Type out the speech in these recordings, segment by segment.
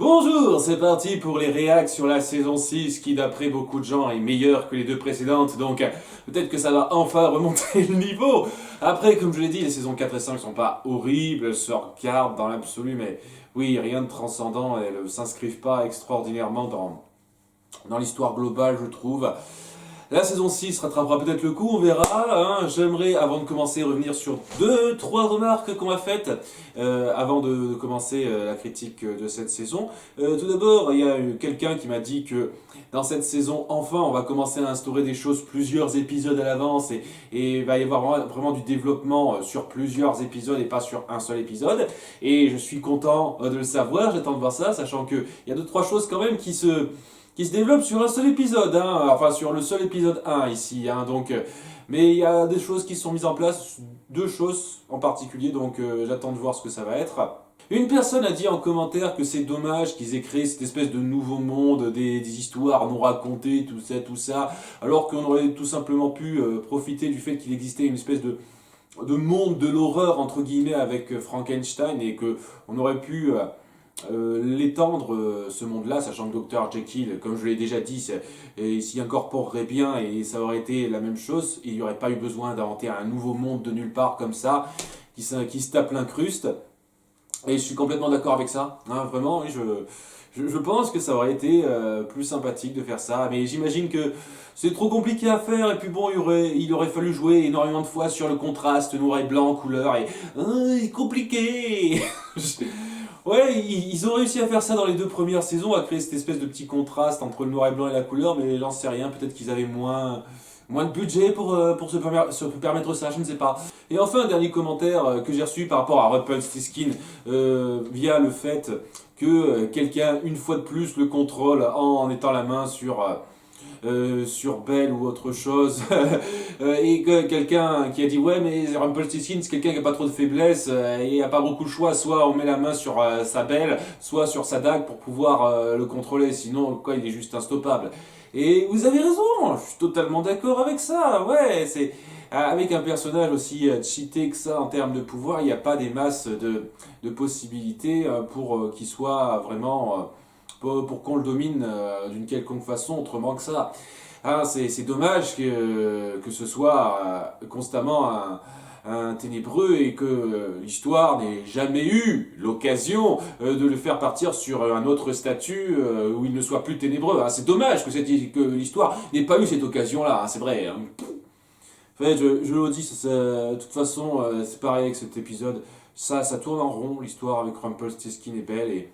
Bonjour, c'est parti pour les réacts sur la saison 6 qui d'après beaucoup de gens est meilleure que les deux précédentes, donc peut-être que ça va enfin remonter le niveau. Après, comme je l'ai dit, les saisons 4 et 5 sont pas horribles, elles se regardent dans l'absolu, mais oui, rien de transcendant, elles ne s'inscrivent pas extraordinairement dans l'histoire globale, je trouve. La saison 6 rattrapera peut-être le coup, on verra. J'aimerais, avant de commencer, revenir sur deux, trois remarques qu'on m'a faites avant de commencer la critique de cette saison. Tout d'abord, il y a quelqu'un qui m'a dit que dans cette saison, enfin, on va commencer à instaurer des choses plusieurs épisodes à l'avance et il va y avoir vraiment du développement sur plusieurs épisodes et pas sur un seul épisode. Et je suis content de le savoir, j'attends de voir ça, sachant qu'il y a deux, trois choses quand même qui se développe sur un seul épisode, enfin sur le seul épisode 1 ici, mais il y a des choses qui sont mises en place, deux choses en particulier, donc j'attends de voir ce que ça va être. Une personne a dit en commentaire que c'est dommage qu'ils aient créé cette espèce de nouveau monde, des histoires non racontées, tout ça, alors qu'on aurait tout simplement pu profiter du fait qu'il existait une espèce de monde de l'horreur entre guillemets avec Frankenstein et que on aurait pu l'étendre, ce monde-là, sachant que Dr. Jekyll, comme je l'ai déjà dit, s'y incorporerait bien et ça aurait été la même chose. Il n'y aurait pas eu besoin d'inventer un nouveau monde de nulle part comme ça, qui se tape l'incruste. Et je suis complètement d'accord avec ça. Vraiment, oui, je pense que ça aurait été plus sympathique de faire ça. Mais j'imagine que c'est trop compliqué à faire. Et puis bon, il aurait fallu jouer énormément de fois sur le contraste noir et blanc, couleur. Et c'est compliqué. Ouais, ils ont réussi à faire ça dans les deux premières saisons, à créer cette espèce de petit contraste entre le noir et blanc et la couleur, mais j'en sais rien, peut-être qu'ils avaient moins de budget pour se permettre ça, je ne sais pas. Et enfin, un dernier commentaire que j'ai reçu par rapport à Rumpelstiltskin, via le fait que quelqu'un, une fois de plus, le contrôle en étant la main sur Belle ou autre chose, et que quelqu'un qui a dit ouais mais Rumpelstiltskin c'est quelqu'un qui a pas trop de faiblesse et a pas beaucoup de choix, soit on met la main sur sa Belle, soit sur sa dague pour pouvoir le contrôler, sinon quoi il est juste instoppable. Et vous avez raison, je suis totalement d'accord avec ça, ouais, c'est avec un personnage aussi cheaté que ça en termes de pouvoir, il n'y a pas des masses de possibilités pour qu'il soit vraiment pour qu'on le domine d'une quelconque façon autrement que ça. C'est dommage que ce soit constamment un ténébreux et que l'histoire n'ait jamais eu l'occasion de le faire partir sur un autre statut où il ne soit plus ténébreux. C'est dommage que l'histoire n'ait pas eu cette occasion-là, c'est vrai. En fait, je le dis, de toute façon, c'est pareil avec cet épisode. Ça tourne en rond, l'histoire avec Rumpelstiltskin et Belle, et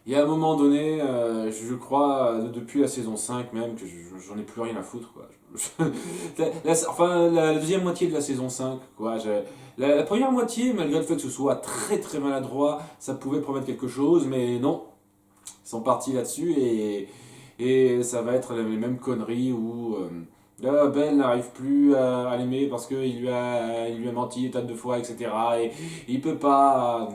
il y a un moment donné, je crois, depuis la saison 5 même, que j'en ai plus rien à foutre, quoi. La deuxième moitié de la saison 5, quoi. La première moitié, malgré le fait que ce soit très très maladroit, ça pouvait promettre quelque chose, mais non. Ils sont partis là-dessus et ça va être les mêmes conneries où Belle n'arrive plus à l'aimer parce qu'il il lui a menti des tas de fois, etc. Et il peut pas.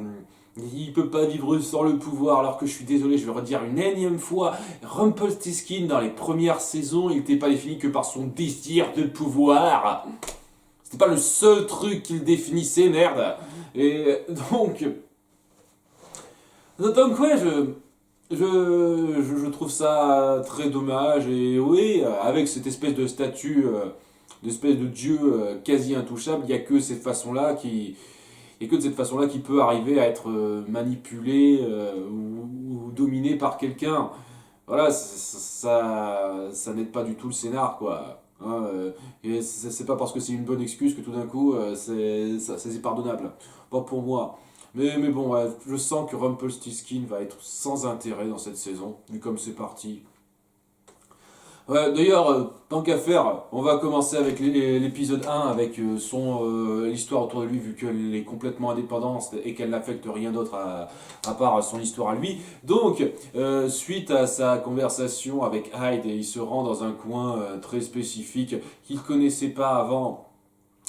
Il peut pas vivre sans le pouvoir, alors que je suis désolé, je vais redire une énième fois, Rumpelstiltskin dans les premières saisons, il n'était pas défini que par son désir de pouvoir. C'était pas le seul truc qu'il définissait, merde. Et donc ouais, je trouve ça très dommage, et oui, avec cette espèce de statut, d'espèce de dieu quasi intouchable, il n'y a que cette façon-là qui et que de cette façon-là qu'il peut arriver à être manipulé ou dominé par quelqu'un. Voilà, ça n'aide pas du tout le scénar, quoi. Et c'est pas parce que c'est une bonne excuse que tout d'un coup c'est pardonnable. Pas pour moi. Mais bon, ouais, je sens que Rumpelstiltskin va être sans intérêt dans cette saison, vu comme c'est parti. Ouais, d'ailleurs, tant qu'à faire, on va commencer avec l'épisode 1, avec l'histoire autour de lui, vu qu'elle est complètement indépendante et qu'elle n'affecte rien d'autre à part son histoire à lui. Donc, suite à sa conversation avec Hyde, il se rend dans un coin très spécifique qu'il ne connaissait pas avant,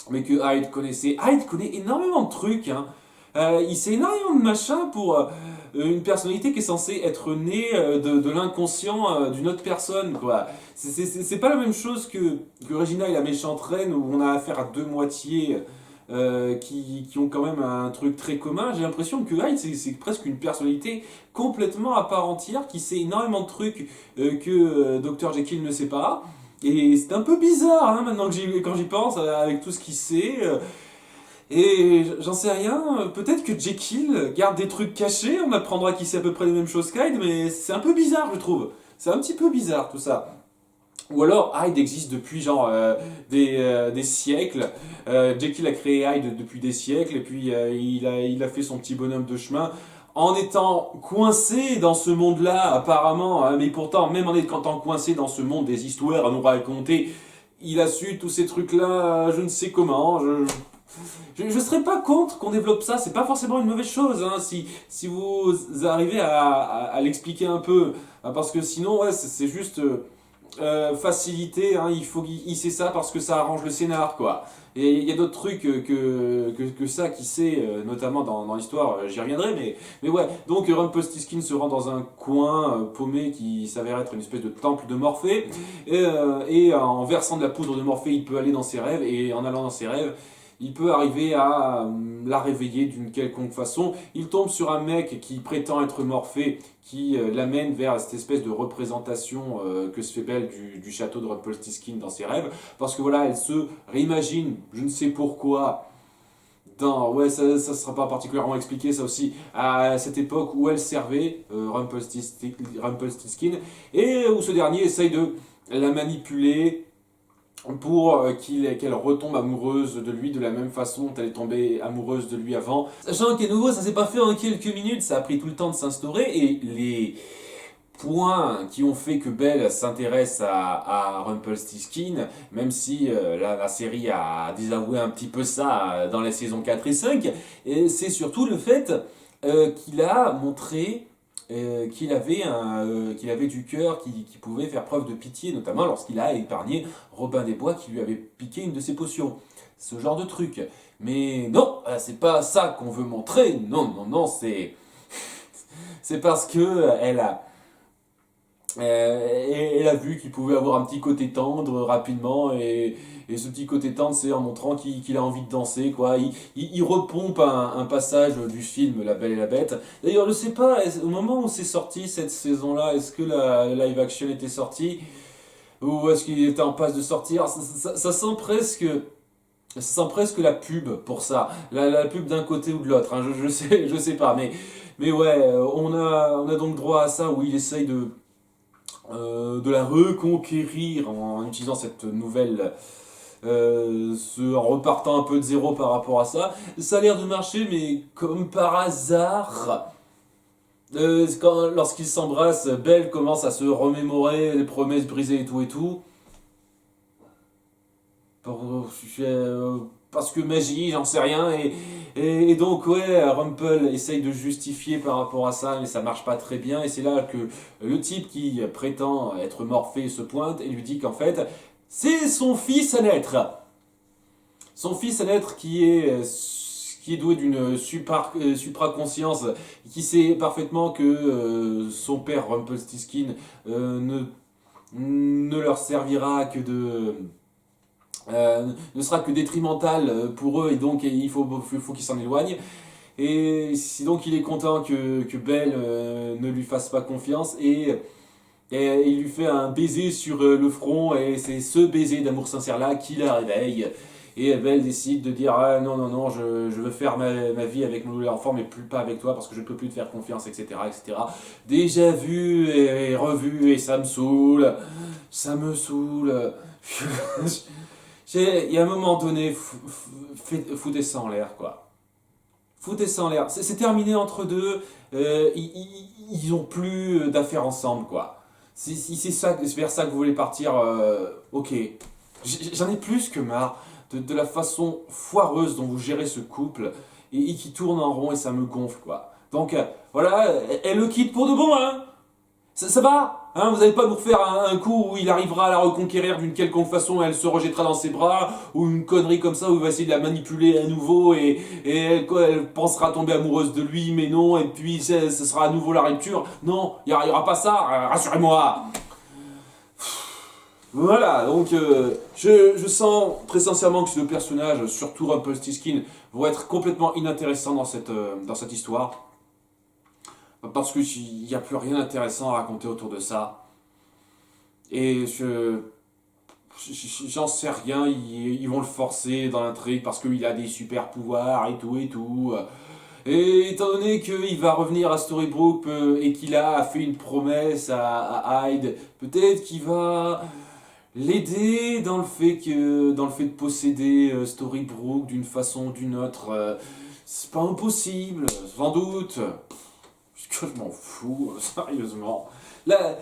mais que Hyde connaissait. Hyde connaît énormément de trucs, hein. Il sait énormément de machins pour une personnalité qui est censée être née de l'inconscient d'une autre personne, quoi. C'est pas la même chose que Regina et la méchante reine, où on a affaire à deux moitiés qui ont quand même un truc très commun. J'ai l'impression que Hyde, c'est presque une personnalité complètement à part entière, qui sait énormément de trucs que Dr. Jekyll ne sait pas. Et c'est un peu bizarre, hein, maintenant que quand j'y pense, avec tout ce qu'il sait. Et j'en sais rien, peut-être que Jekyll garde des trucs cachés, on apprendra qu'il sait à peu près les mêmes choses qu'Hyde, mais c'est un peu bizarre, je trouve. C'est un petit peu bizarre tout ça. Ou alors Hyde existe depuis genre des siècles. Jekyll a créé Hyde depuis des siècles et puis il a fait son petit bonhomme de chemin en étant coincé dans ce monde-là apparemment, hein, mais pourtant même en étant coincé dans ce monde des histoires à nous raconter, il a su tous ces trucs-là, je ne sais comment. Je serais pas contre qu'on développe ça, c'est pas forcément une mauvaise chose, hein, si vous arrivez à l'expliquer un peu, hein, parce que sinon, ouais, c'est juste facilité, hein, il faut qu'il sait ça parce que ça arrange le scénar, quoi. Et il y a d'autres trucs que ça qui sait, notamment dans l'histoire, j'y reviendrai, mais ouais. Donc Rumpelstiltskin se rend dans un coin paumé qui s'avère être une espèce de temple de Morphée, et en versant de la poudre de Morphée, il peut aller dans ses rêves, et en allant dans ses rêves, il peut arriver à la réveiller d'une quelconque façon. Il tombe sur un mec qui prétend être Morphée, qui l'amène vers cette espèce de représentation que se fait Belle du château de Rumpelstiltskin dans ses rêves. Parce que voilà, elle se réimagine, je ne sais pourquoi, ouais, ça sera pas particulièrement expliqué ça aussi, à cette époque où elle servait Rumpelstiltskin, et où ce dernier essaye de la manipuler pour qu'elle retombe amoureuse de lui de la même façon dont elle est tombée amoureuse de lui avant. Sachant qu'à nouveau, ça s'est pas fait en quelques minutes, ça a pris tout le temps de s'instaurer, et les points qui ont fait que Belle s'intéresse à Rumpelstiltskin, même si la série a désavoué un petit peu ça dans les saisons 4 et 5, et c'est surtout le fait qu'il a montré qu'il avait du cœur, qui pouvait faire preuve de pitié, notamment lorsqu'il a épargné Robin des Bois qui lui avait piqué une de ses potions. Ce genre de truc. Mais non, c'est pas ça qu'on veut montrer. Non, non, non, c'est parce que elle a vu qu'il pouvait avoir un petit côté tendre rapidement, et ce petit côté tendre, c'est en montrant qu'il a envie de danser, quoi. Il repompe un passage du film La Belle et la Bête. D'ailleurs, je sais pas, au moment où c'est sorti cette saison-là, est-ce que la live action était sortie, ou est-ce qu'il était en passe de sortir? Ça sent presque. Ça sent presque la pub pour ça, la pub d'un côté ou de l'autre, hein. Je sais pas, mais ouais, on a donc droit à ça où il essaye de la reconquérir en utilisant cette nouvelle, en repartant un peu de zéro par rapport à ça. Ça a l'air de marcher, mais comme par hasard, lorsqu'ils s'embrassent, Belle commence à se remémorer les promesses brisées et tout et tout. Parce que magie, j'en sais rien, et donc ouais, Rumpel essaye de justifier par rapport à ça, mais ça marche pas très bien, et c'est là que le type qui prétend être Morphée se pointe et lui dit qu'en fait, c'est son fils à naître. Son fils à naître qui est doué d'une supraconscience, qui sait parfaitement que son père Rumpelstiltskin ne leur servira que ne sera que détrimental pour eux, et donc il faut qu'ils s'en éloignent. Et si donc il est content que Belle ne lui fasse pas confiance, et il lui fait un baiser sur le front, et c'est ce baiser d'amour sincère là qui la réveille. Et Belle décide de dire ah, non, non, non, je veux faire ma vie avec mon nouvel enfant, mais pas avec toi parce que je ne peux plus te faire confiance, etc. etc. Déjà vu et revu, et ça me saoule. Ça me saoule. Il y a un moment donné, foutez ça en l'air, quoi. Foutez ça en l'air. C'est terminé entre deux, ils ont plus d'affaires ensemble, quoi. Si c'est vers ça que vous voulez partir, ok. J'en ai plus que marre de la façon foireuse dont vous gérez ce couple, et qui tourne en rond, et ça me gonfle, quoi. Donc, voilà, elle le quitte pour de bon, hein. Ça va, hein, vous n'allez pas nous refaire un coup où il arrivera à la reconquérir d'une quelconque façon et elle se rejettera dans ses bras, ou une connerie comme ça où il va essayer de la manipuler à nouveau, et elle pensera tomber amoureuse de lui, mais non, et puis ce sera à nouveau la rupture. Non, il n'y aura pas ça, rassurez-moi. Voilà, donc je sens très sincèrement que ces deux personnages, surtout Rumpelstiltskin, vont être complètement inintéressants dans cette histoire. Parce qu'il n'y a plus rien d'intéressant à raconter autour de ça. Et j'en sais rien, ils vont le forcer dans l'intrigue parce qu'il a des super pouvoirs et tout et tout. Et étant donné qu'il va revenir à Storybrooke et qu'il a fait une promesse à Hyde, peut-être qu'il va l'aider dans le fait de posséder Storybrooke d'une façon ou d'une autre. C'est pas impossible, sans doute. Que je m'en fous, sérieusement. Là,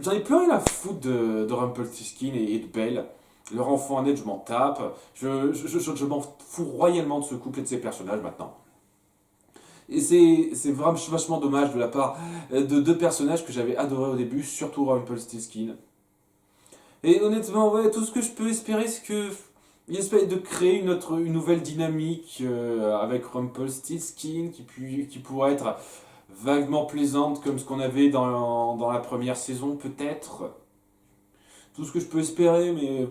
j'en ai plus rien à foutre de Rumpelstiltskin et de Belle. Leur enfant net, je m'en tape. Je m'en fous royalement de ce couple et de ces personnages maintenant. Et c'est vraiment vachement dommage de la part de deux personnages que j'avais adorés au début, surtout Rumpelstiltskin. Et honnêtement, ouais, tout ce que je peux espérer, c'est que il essaie de créer une nouvelle dynamique avec Rumpelstiltskin qui pourrait être vaguement plaisante comme ce qu'on avait dans la première saison, peut-être. Tout ce que je peux espérer, mais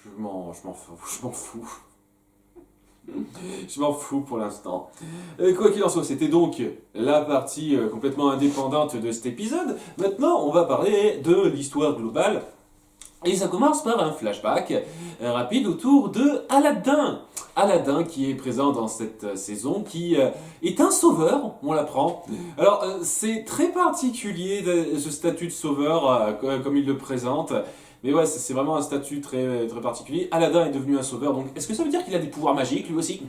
je m'en fous. Je m'en fous pour l'instant. Quoi qu'il en soit, c'était donc la partie complètement indépendante de cet épisode. Maintenant, on va parler de l'histoire globale. Et ça commence par un flashback rapide autour de Aladdin. Aladdin qui est présent dans cette saison, qui est un sauveur, on l'apprend. Alors c'est très particulier ce statut de sauveur comme il le présente. Mais ouais, c'est vraiment un statut très particulier. Aladdin est devenu un sauveur, donc est-ce que ça veut dire qu'il a des pouvoirs magiques lui aussi?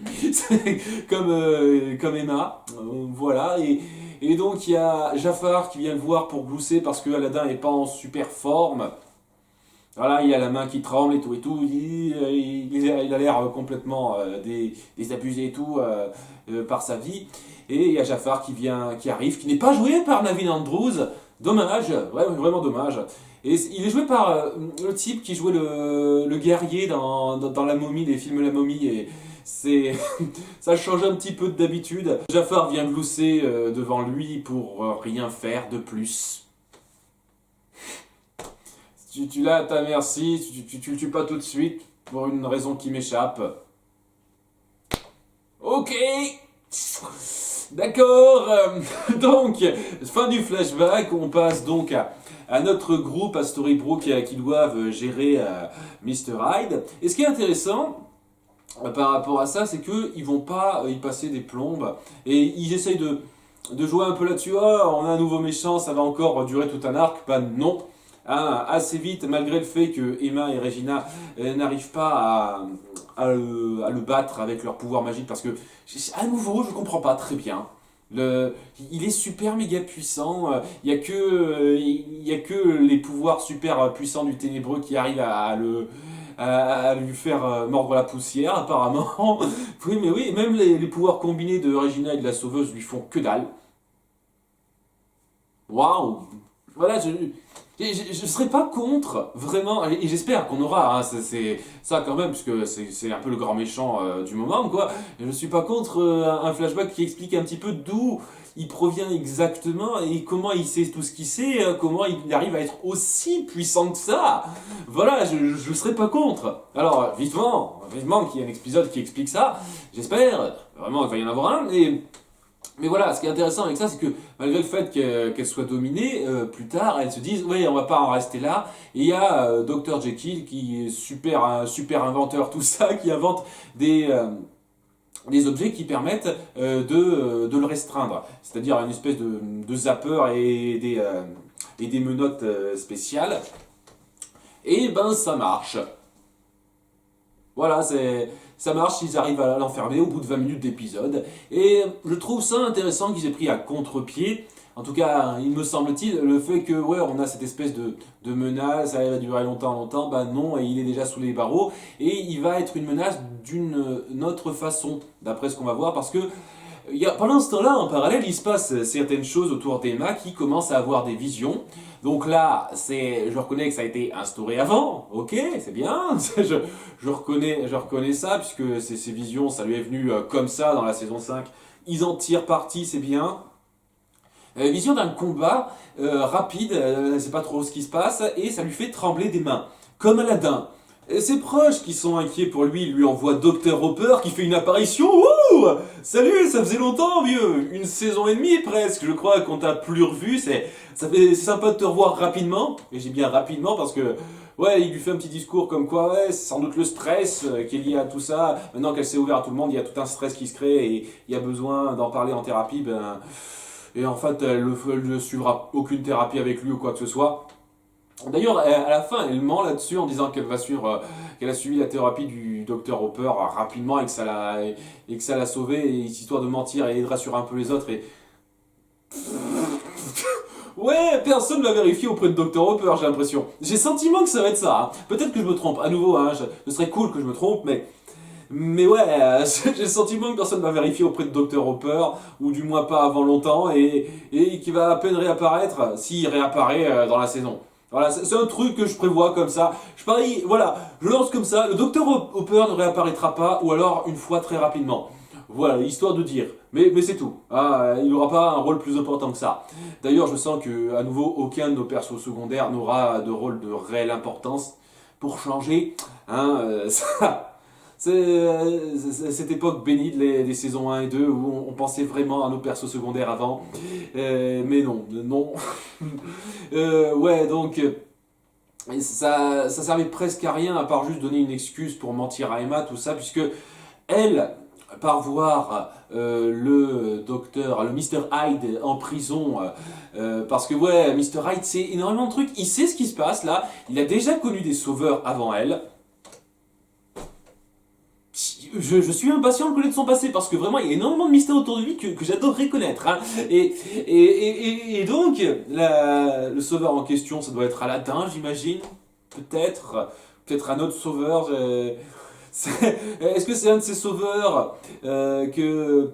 Comme Emma, voilà. Et donc il y a Jafar qui vient le voir pour glousser parce que Aladdin n'est pas en super forme. Voilà, il a la main qui tremble et tout, il a l'air complètement désabusé et tout par sa vie. Et il y a Jafar qui arrive, qui n'est pas joué par Naveen Andrews, dommage, vraiment dommage. Et il est joué par le type qui jouait le guerrier dans La Momie, les films La Momie, et c'est ça change un petit peu d'habitude. Jafar vient glousser devant lui pour rien faire de plus. Tu l'as à ta merci, tu le tues pas tout de suite pour une raison qui m'échappe. Ok, d'accord. Donc, fin du flashback, on passe donc à notre groupe, à Storybrooke, qui doivent gérer Mr. Hyde. Et ce qui est intéressant par rapport à ça, c'est qu'ils vont pas y passer des plombes. Et ils essayent de jouer un peu là-dessus. Oh, on a un nouveau méchant, ça va encore durer tout un arc. Pas non. Assez vite, malgré le fait que Emma et Regina n'arrivent pas à le battre avec leur pouvoir magique, parce que, à nouveau, je comprends pas très bien. Il est super méga puissant, il y a que les pouvoirs super puissants du ténébreux qui arrivent à lui faire mordre la poussière, apparemment. Oui, mais oui, même les pouvoirs combinés de Regina et de la sauveuse lui font que dalle. Waouh! Voilà, je serais pas contre, vraiment, et j'espère qu'on aura, hein, c'est ça quand même, puisque c'est un peu le grand méchant du moment, quoi. Et je suis pas contre un flashback qui explique un petit peu d'où il provient exactement et comment il sait tout ce qu'il sait, comment il arrive à être aussi puissant que ça. Voilà, je serais pas contre. Alors, vivement qu'il y ait un épisode qui explique ça, j'espère, vraiment qu'il va y en avoir un, mais voilà, ce qui est intéressant avec ça, c'est que malgré le fait qu'elle soit dominée, plus tard, elles se disent, ouais, on va pas en rester là. Et il y a Dr. Jekyll qui est un super inventeur, tout ça, qui invente des objets qui permettent de le restreindre. C'est-à-dire une espèce de zapper et des menottes spéciales. Et ben, ça marche. Voilà, ça marche, ils arrivent à l'enfermer au bout de 20 minutes d'épisode. Et je trouve ça intéressant qu'ils aient pris à contre-pied. En tout cas, il me semble-t-il, le fait que, ouais, on a cette espèce de menace, ça va durer longtemps, bah non, et il est déjà sous les barreaux. Et il va être une menace d'une autre façon, d'après ce qu'on va voir, parce que pendant ce temps-là, en parallèle, il se passe certaines choses autour d'Emma qui commencent à avoir des visions. Donc là, je reconnais que ça a été instauré avant, ok, c'est bien, je reconnais ça, puisque ces visions, ça lui est venu comme ça dans la saison 5. Ils en tirent parti, c'est bien. Vision d'un combat rapide, elle ne sait pas trop ce qui se passe, et ça lui fait trembler des mains, comme Aladdin. Et ses proches qui sont inquiets pour lui lui envoient Dr Hopper qui fait une apparition. Ouh, salut, ça faisait longtemps, vieux. Une saison et demie presque, je crois qu'on t'a plus revu. C'est sympa de te revoir rapidement. Et j'ai bien rapidement parce que ouais, il lui fait un petit discours comme quoi ouais, c'est sans doute le stress qui est lié à tout ça. Maintenant qu'elle s'est ouverte à tout le monde, il y a tout un stress qui se crée et il y a besoin d'en parler en thérapie. Et en fait, elle ne suivra aucune thérapie avec lui ou quoi que ce soit. D'ailleurs, à la fin, elle ment là-dessus en disant qu'elle a suivi la thérapie du docteur Hopper rapidement et que ça l'a sauvé, et histoire de mentir et de rassurer un peu les autres. Et ouais, personne ne l'a vérifié auprès de docteur Hopper, j'ai l'impression. J'ai le sentiment que ça va être ça. Hein. Peut-être que je me trompe. À nouveau, hein, ce serait cool que je me trompe, mais ouais, j'ai le sentiment que personne ne va vérifier auprès de Dr Hopper, ou du moins pas avant longtemps, et qui va à peine réapparaître s'il réapparaît dans la saison. Voilà, c'est un truc que je prévois comme ça. Je parie, voilà, je lance comme ça, le Dr Hopper ne réapparaîtra pas, ou alors une fois très rapidement. Voilà, histoire de dire. Mais c'est tout. Ah, il n'aura pas un rôle plus important que ça. D'ailleurs, je sens que, à nouveau, aucun de nos persos secondaires n'aura de rôle de réelle importance. Pour changer, hein, c'est cette époque bénie des saisons 1 et 2 où on pensait vraiment à nos persos secondaires avant. Mais non, non. Ouais, donc ça servait presque à rien à part juste donner une excuse pour mentir à Emma, tout ça, puisque elle, par voir le docteur, le Mr. Hyde en prison, parce que ouais, Mr. Hyde sait énormément de trucs, il sait ce qui se passe là, il a déjà connu des sauveurs avant elle. Je suis impatient de connaître son passé parce que vraiment il y a énormément de mystères autour de lui que j'adorerais connaître. Hein. Et donc, le sauveur en question, ça doit être Aladdin, j'imagine. Peut-être un autre sauveur. Est-ce que c'est un de ces sauveurs que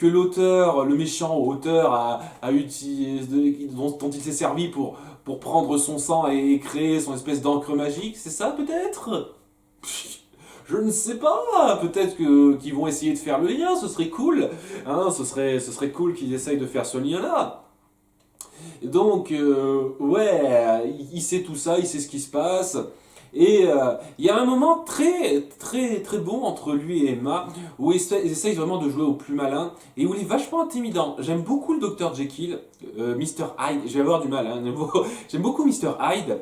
l'auteur, le méchant auteur, a utilisé, dont il s'est servi pour prendre son sang et créer son espèce d'encre magique? C'est ça peut-être? Je ne sais pas, peut-être qu'ils vont essayer de faire le lien, ce serait cool. Hein, ce serait cool qu'ils essayent de faire ce lien-là. Donc, ouais, il sait tout ça, il sait ce qui se passe. Et il y a un moment très, très, très bon entre lui et Emma, où ils essayent vraiment de jouer au plus malin, et où il est vachement intimidant. J'aime beaucoup le Dr Jekyll, Mr Hyde, je vais avoir du mal, hein, j'aime beaucoup Mr Hyde,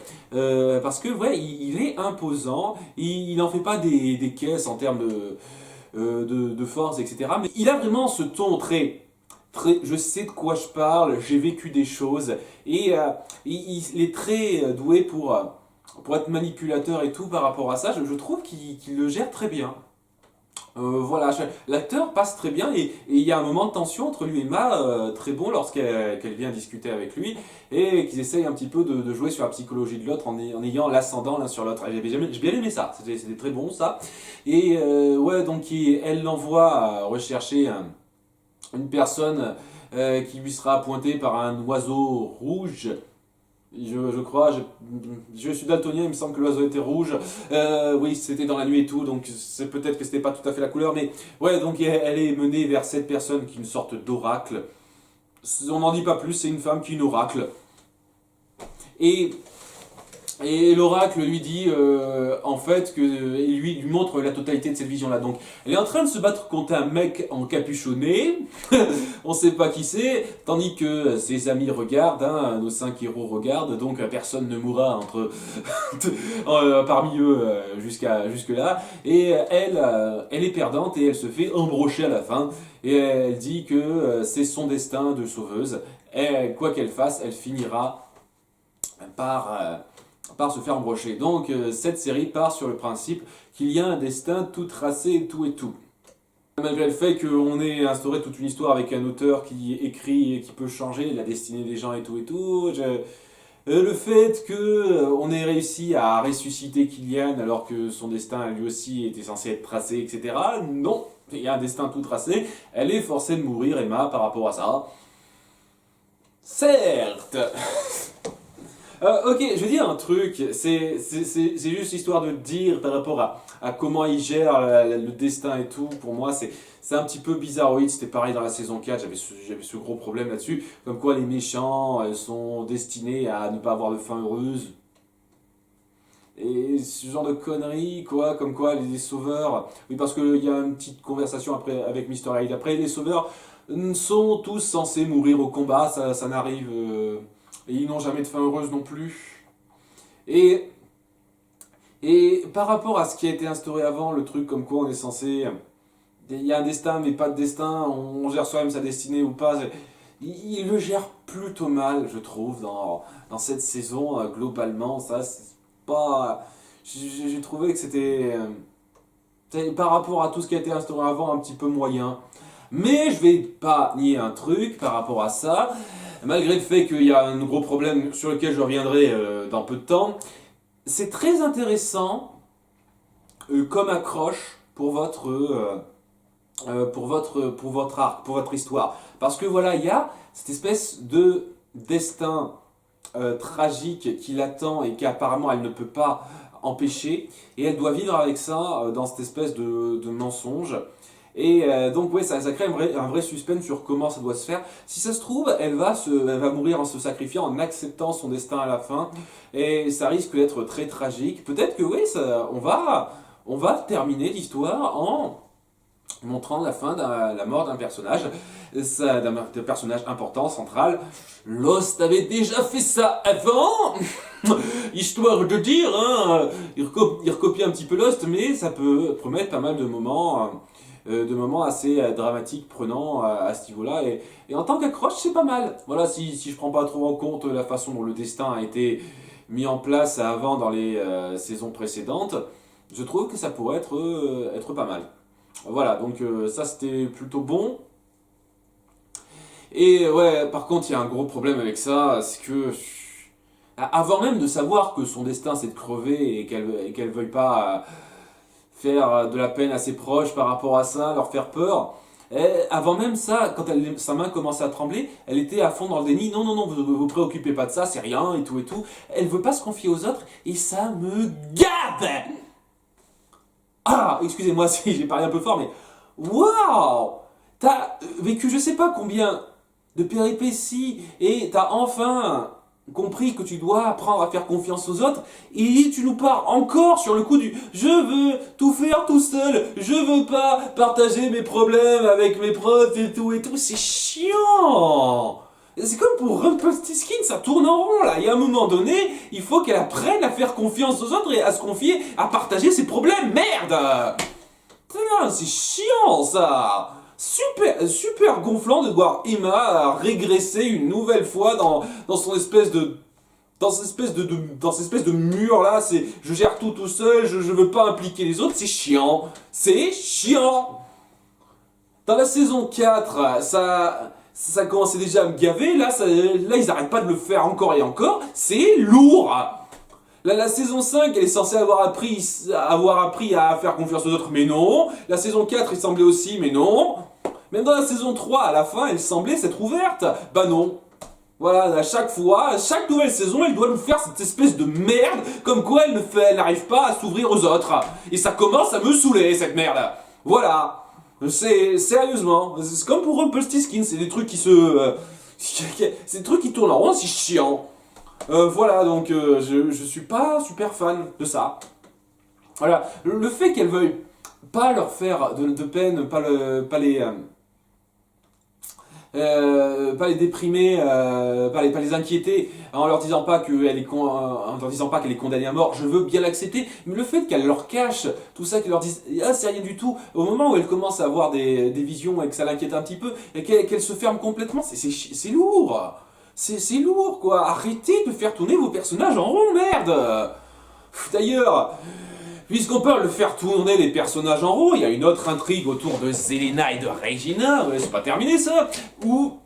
parce que ouais, il est imposant, il n'en fait pas des caisses en termes de force, etc. Mais il a vraiment ce ton je sais de quoi je parle, j'ai vécu des choses, et il est très doué pour être manipulateur et tout par rapport à ça. Je trouve qu'il le gère très bien. Voilà, l'acteur passe très bien, et il y a un moment de tension entre lui et Emma très bon lorsqu'elle vient discuter avec lui, et qu'ils essayent un petit peu de jouer sur la psychologie de l'autre en ayant l'ascendant l'un sur l'autre. J'ai bien aimé ça, c'était très bon ça. Et ouais, donc elle l'envoie rechercher une personne qui lui sera appointée par un oiseau rouge. Je crois, je suis daltonien, il me semble que l'oiseau était rouge. Oui, c'était dans la nuit et tout, donc c'est peut-être que c'était pas tout à fait la couleur, mais ouais, donc elle est menée vers cette personne qui est une sorte d'oracle. On n'en dit pas plus, c'est une femme qui est une oracle. Et l'oracle lui dit en fait que il lui montre la totalité de cette vision-là. Donc, elle est en train de se battre contre un mec encapuchonné, on sait pas qui c'est, tandis que ses amis regardent, hein, nos 5 héros regardent, donc personne ne mourra parmi eux jusque-là. Et elle est perdante et elle se fait embrocher à la fin. Et elle dit que c'est son destin de sauveuse. Et quoi qu'elle fasse, elle finira par se faire embrocher. Donc cette série part sur le principe qu'il y a un destin tout tracé et tout et tout. Malgré le fait qu'on ait instauré toute une histoire avec un auteur qui écrit et qui peut changer la destinée des gens et tout, le fait qu'on ait réussi à ressusciter Killian alors que son destin lui aussi était censé être tracé, etc. Non, il y a un destin tout tracé, elle est forcée de mourir, Emma, par rapport à ça. Certes. Ok, je vais dire un truc, c'est juste histoire de dire par rapport à comment il gère le destin et tout. Pour moi, c'est un petit peu bizarroïde. C'était pareil dans la saison 4, j'avais ce gros problème là-dessus. Comme quoi les méchants sont destinés à ne pas avoir de fin heureuse. Et ce genre de conneries, quoi, comme quoi les sauveurs. Oui, parce qu'il y a une petite conversation après avec Mr. Hyde. Après, les sauveurs sont tous censés mourir au combat, ça n'arrive. Et ils n'ont jamais de fin heureuse non plus. Et, et par rapport à ce qui a été instauré avant, le truc comme quoi on est censé. Il y a un destin, mais pas de destin, on gère soi-même sa destinée ou pas. Il le gère plutôt mal, je trouve, dans cette saison, globalement. Ça, c'est pas. J'ai trouvé que c'était, par rapport à tout ce qui a été instauré avant, un petit peu moyen. Mais je vais pas nier un truc par rapport à ça, malgré le fait qu'il y a un gros problème sur lequel je reviendrai dans peu de temps. C'est très intéressant comme accroche pour votre arc, pour votre histoire. Parce que voilà, il y a cette espèce de destin tragique qui l'attend et qu'apparemment elle ne peut pas empêcher. Et elle doit vivre avec ça dans cette espèce de mensonge. Et donc ouais, ça crée un vrai suspense sur comment ça doit se faire. Si ça se trouve, elle va mourir en se sacrifiant, en acceptant son destin à la fin. Et ça risque d'être très tragique. Peut-être que oui, on va terminer l'histoire en montrant la fin la mort d'un personnage, d'un personnage important, central. Lost avait déjà fait ça avant, histoire de dire, hein, il recopie un petit peu Lost, mais ça peut promettre pas mal de moments assez dramatiques, prenants à ce niveau-là. Et en tant qu'accroche, c'est pas mal. Voilà, si je prends pas trop en compte la façon dont le destin a été mis en place avant dans les saisons précédentes, je trouve que ça pourrait être pas mal. Voilà, donc ça c'était plutôt bon. Et ouais, par contre, il y a un gros problème avec ça, c'est que avant même de savoir que son destin c'est de crever et qu'elle veuille pas faire de la peine à ses proches par rapport à ça, leur faire peur, avant même ça, quand sa main commençait à trembler, elle était à fond dans le déni. Non, non, non, vous préoccupez pas de ça, c'est rien et tout et tout. Elle veut pas se confier aux autres et ça me gave. Ah, excusez-moi si j'ai parlé un peu fort, mais waouh! T'as vécu je sais pas combien de péripéties et t'as enfin compris que tu dois apprendre à faire confiance aux autres et tu nous pars encore sur le coup du je veux tout faire tout seul, je veux pas partager mes problèmes avec mes profs et tout, c'est chiant! C'est comme pour Rumpelstiltskin, ça tourne en rond là. Il y a un moment donné, il faut qu'elle apprenne à faire confiance aux autres et à se confier, à partager ses problèmes. Merde! Putain, c'est chiant ça! Super gonflant de voir Emma régresser une nouvelle fois dans son espèce de. Dans cette espèce de mur là, c'est je gère tout seul, je veux pas impliquer les autres, c'est chiant! C'est chiant! Dans la saison 4, ça commençait déjà à me gaver, là ils arrêtent pas de le faire encore et encore, c'est lourd! La saison 5, elle est censée avoir appris à faire confiance aux autres, mais non. La saison 4, il semblait aussi, mais non. Même dans la saison 3, à la fin, elle semblait s'être ouverte. Bah non. Voilà, à chaque fois, à chaque nouvelle saison, elle doit nous faire cette espèce de merde, comme quoi elle n'arrive pas à s'ouvrir aux autres. Et ça commence à me saouler, cette merde. Voilà. Sérieusement, c'est comme pour Rumpelstiltskin, c'est des trucs c'est des trucs qui tournent en rond, c'est chiant. Voilà, donc je suis pas super fan de ça. Voilà, le fait qu'elle veuille pas leur faire de peine, pas les déprimer, pas les inquiéter, en leur disant pas en leur disant pas qu'elle est condamnée à mort, je veux bien l'accepter, mais le fait qu'elle leur cache tout ça, qu'elle leur dise ah c'est rien du tout, au moment où elle commence à avoir des visions et que ça l'inquiète un petit peu, et qu'elle se ferme complètement, c'est lourd. C'est lourd quoi, arrêtez de faire tourner vos personnages en rond, merde. D'ailleurs, puisqu'on parle de faire tourner les personnages en rond, il y a une autre intrigue autour de Zelena et de Regina, c'est pas terminé ça, où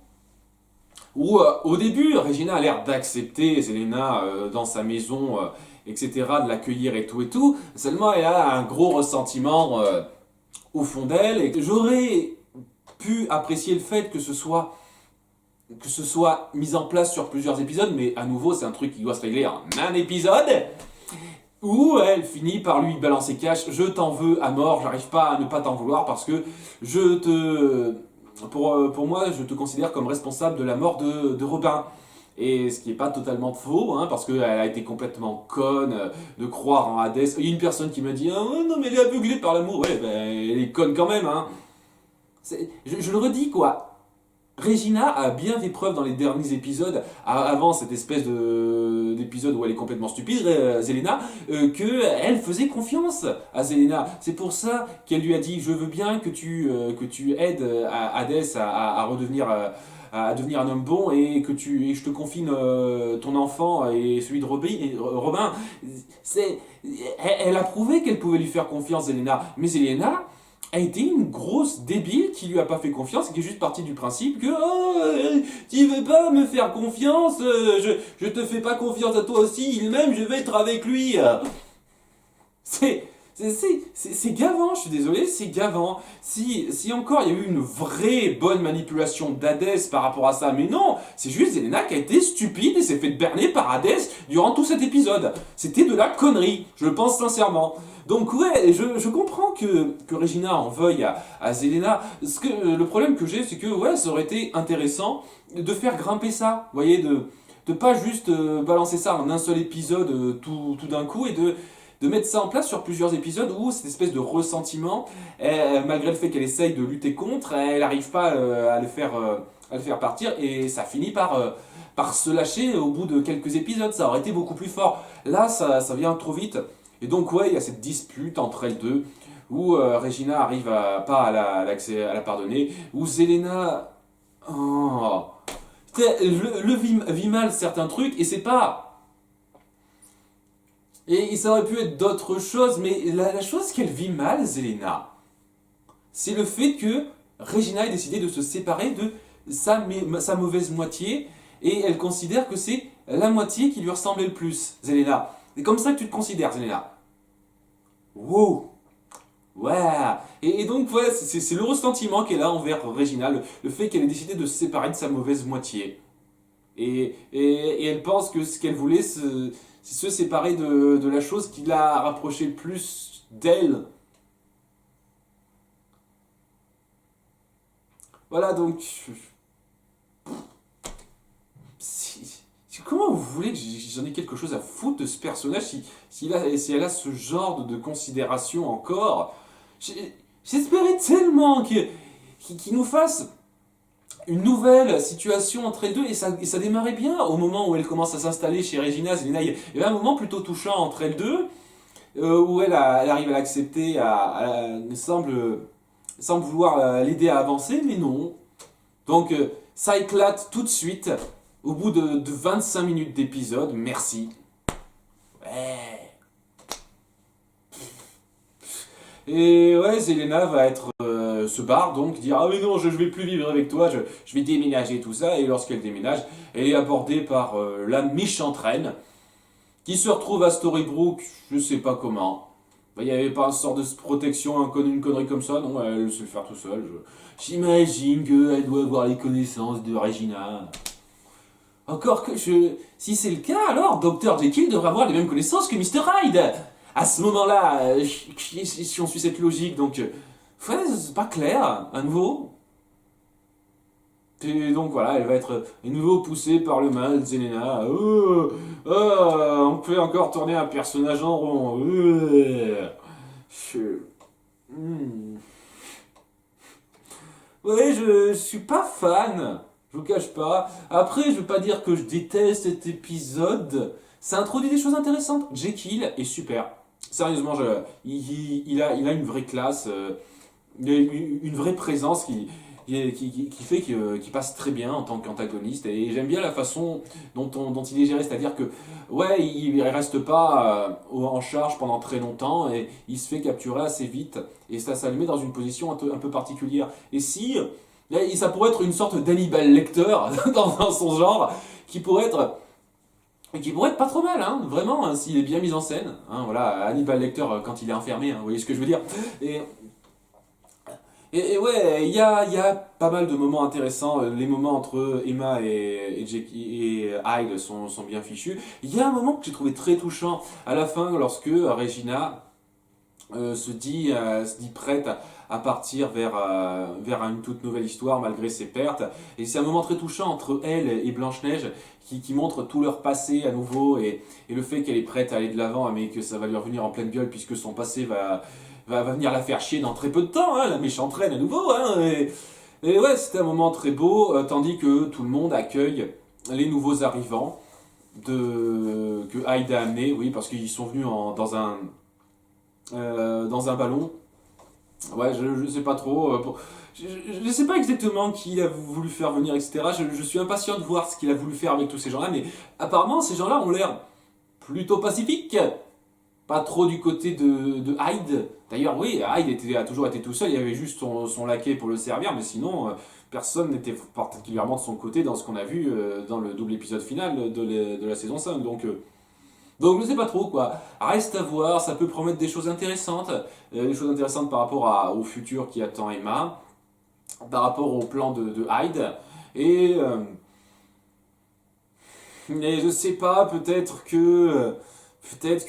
au début, Regina a l'air d'accepter Zelena dans sa maison, etc., de l'accueillir et tout, seulement elle a un gros ressentiment au fond d'elle, et j'aurais pu apprécier le fait que ce soit que ce soit mis en place sur plusieurs épisodes, mais à nouveau, c'est un truc qui doit se régler en un épisode, où elle finit par lui balancer cash, je t'en veux à mort, j'arrive pas à ne pas t'en vouloir parce que je te... pour moi, je te considère comme responsable de la mort de Robin. Et ce qui n'est pas totalement faux, hein, parce qu'elle a été complètement conne de croire en Hadès. Il y a une personne qui m'a dit ah, non, mais elle est aveuglée par l'amour. Ouais, ben, elle est conne quand même. Hein. Je le redis, quoi. Regina a bien fait preuve dans les derniers épisodes, avant cette espèce d'épisode où elle est complètement stupide, Zelena, qu'elle faisait confiance à Zelena. C'est pour ça qu'elle lui a dit je veux bien que tu aides Hadès à redevenir. À devenir un homme bon et et je te confie ton enfant et celui de Robin. Elle a prouvé qu'elle pouvait lui faire confiance, Zelena. Mais Zelena a été une grosse débile qui lui a pas fait confiance et qui est juste partie du principe que oh, tu veux pas me faire confiance, je te fais pas confiance à toi aussi, même je vais être avec lui. C'est c'est gavant, je suis désolé, c'est gavant. Si encore il y a eu une vraie bonne manipulation d'Hadès par rapport à ça, mais non, c'est juste Zelena qui a été stupide et s'est fait berner par Hadès durant tout cet épisode. C'était de la connerie, je le pense sincèrement. Donc ouais, je comprends que Regina en veuille à Zelena. Le problème que j'ai, c'est que ouais, ça aurait été intéressant de faire grimper ça, vous voyez, de pas juste balancer ça en un seul épisode tout d'un coup et de mettre ça en place sur plusieurs épisodes où cette espèce de ressentiment, malgré le fait qu'elle essaye de lutter contre, elle n'arrive pas à le faire partir et ça finit par se lâcher au bout de quelques épisodes. Ça aurait été beaucoup plus fort. Là, ça vient trop vite. Et donc, ouais, il y a cette dispute entre elles deux où Regina arrive pas à la pardonner, où Zelena oh, vit mal certains trucs et c'est pas. Et ça aurait pu être d'autres choses, mais la chose qu'elle vit mal, Zelena, c'est le fait que Regina ait décidé de se séparer de sa mauvaise moitié, et elle considère que c'est la moitié qui lui ressemblait le plus, Zelena. C'est comme ça que tu te considères, Zelena. Wow. Ouais. Et donc, ouais, c'est le ressentiment qu'elle a envers Regina, le fait qu'elle ait décidé de se séparer de sa mauvaise moitié. Et elle pense que ce qu'elle voulait, c'est se séparer de la chose qui l'a rapproché le plus d'elle. Voilà, donc... Comment vous voulez que j'en ai quelque chose à foutre de ce personnage si elle a ce genre de considération encore? J'espérais tellement qu'il nous fasse une nouvelle situation entre elles deux et ça démarrait bien au moment où elle commence à s'installer chez Regina. Zelena, il y avait un moment plutôt touchant entre elles deux où elle arrive à l'accepter, elle semble vouloir l'aider à avancer, mais non. Donc ça éclate tout de suite au bout de 25 minutes d'épisode. Merci. Ouais. Et ouais, Zelena va être se barre donc, dire ah mais non, je vais plus vivre avec toi, je vais déménager tout ça. Et lorsqu'elle déménage, elle est abordée par la méchante reine qui se retrouve à Storybrooke, je sais pas comment. Il n'y avait pas une sorte de protection, une connerie comme ça, non, elle sait le faire tout seul. J'imagine qu'elle doit avoir les connaissances de Regina. Encore que si c'est le cas, alors Dr. Jekyll devrait avoir les mêmes connaissances que Mr. Hyde. À ce moment-là, si on suit cette logique, donc, ouais, c'est pas clair, à nouveau. Et donc voilà, elle va être à nouveau poussée par le mal, Zelena. On peut encore tourner un personnage en rond. Ouais, je suis pas fan. Je vous cache pas. Après, je veux pas dire que je déteste cet épisode. Ça introduit des choses intéressantes. Jekyll est super. Sérieusement, il a une vraie classe, une vraie présence qui fait qu'il passe très bien en tant qu'antagoniste. Et j'aime bien la façon dont il est géré. C'est-à-dire que, ouais, il reste pas en charge pendant très longtemps et il se fait capturer assez vite. Et ça le met dans une position un peu particulière. Et ça pourrait être une sorte d'Hannibal Lecter dans son genre, qui pourrait être pas trop mal, hein, vraiment, hein, s'il est bien mis en scène. Hein, voilà, Hannibal Lecter quand il est enfermé, hein, vous voyez ce que je veux dire. Et ouais, il y a pas mal de moments intéressants. Les moments entre Emma et Jackie et Hyde sont bien fichus. Il y a un moment que j'ai trouvé très touchant à la fin lorsque Regina se dit prête à partir vers une toute nouvelle histoire malgré ses pertes. Et c'est un moment très touchant entre elle et Blanche-Neige qui montre tout leur passé à nouveau et le fait qu'elle est prête à aller de l'avant mais que ça va lui revenir en pleine gueule puisque son passé va venir la faire chier dans très peu de temps, hein, la méchante reine à nouveau. Hein, et ouais, c'était un moment très beau, tandis que tout le monde accueille les nouveaux arrivants que Hyde a amené, oui, parce qu'ils sont venus dans un ballon. Ouais, je sais pas trop. Je sais pas exactement qui il a voulu faire venir, etc. Je suis impatient de voir ce qu'il a voulu faire avec tous ces gens-là, mais apparemment, ces gens-là ont l'air plutôt pacifiques. Pas trop du côté de Hyde. D'ailleurs, oui, Hyde a toujours été tout seul, il y avait juste son laquais pour le servir, mais sinon, personne n'était particulièrement de son côté dans ce qu'on a vu dans le double épisode final de la saison 5. Donc je sais pas trop quoi. Reste à voir, ça peut promettre des choses intéressantes par rapport au futur qui attend Emma, par rapport au plan de Hyde. Et, euh, mais je sais pas, peut-être que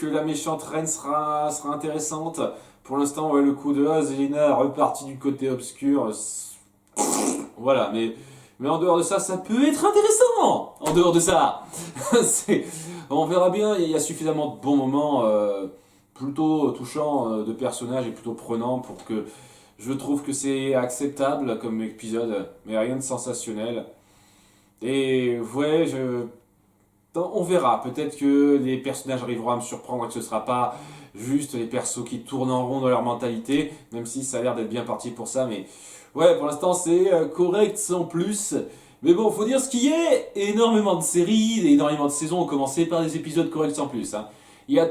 la méchante reine sera intéressante. Pour l'instant, ouais, le coup de Zelina est reparti du côté obscur. Voilà, mais en dehors de ça, ça peut être intéressant. En dehors de ça, c'est, on verra bien. Il y a suffisamment de bons moments, plutôt touchants de personnages et plutôt prenants pour que je trouve que c'est acceptable comme épisode, mais rien de sensationnel. Et ouais, on verra. Peut-être que les personnages arriveront à me surprendre et que ce sera pas juste les persos qui tournent en rond dans leur mentalité, même si ça a l'air d'être bien parti pour ça. Mais ouais, pour l'instant, c'est correct sans plus. Mais bon, faut dire ce qui est. Énormément de séries, énormément de saisons ont commencé par des épisodes corrects sans plus. Hein. Il y a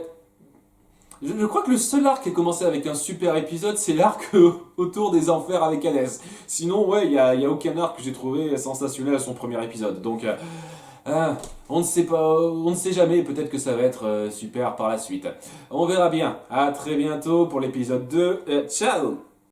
je crois que le seul arc qui a commencé avec un super épisode, c'est l'arc autour des enfers avec Hades. Sinon, ouais, il y a aucun arc que j'ai trouvé sensationnel à son premier épisode. Donc, on ne sait pas, on ne sait jamais, peut-être que ça va être super par la suite. On verra bien. À très bientôt pour l'épisode 2. Ciao!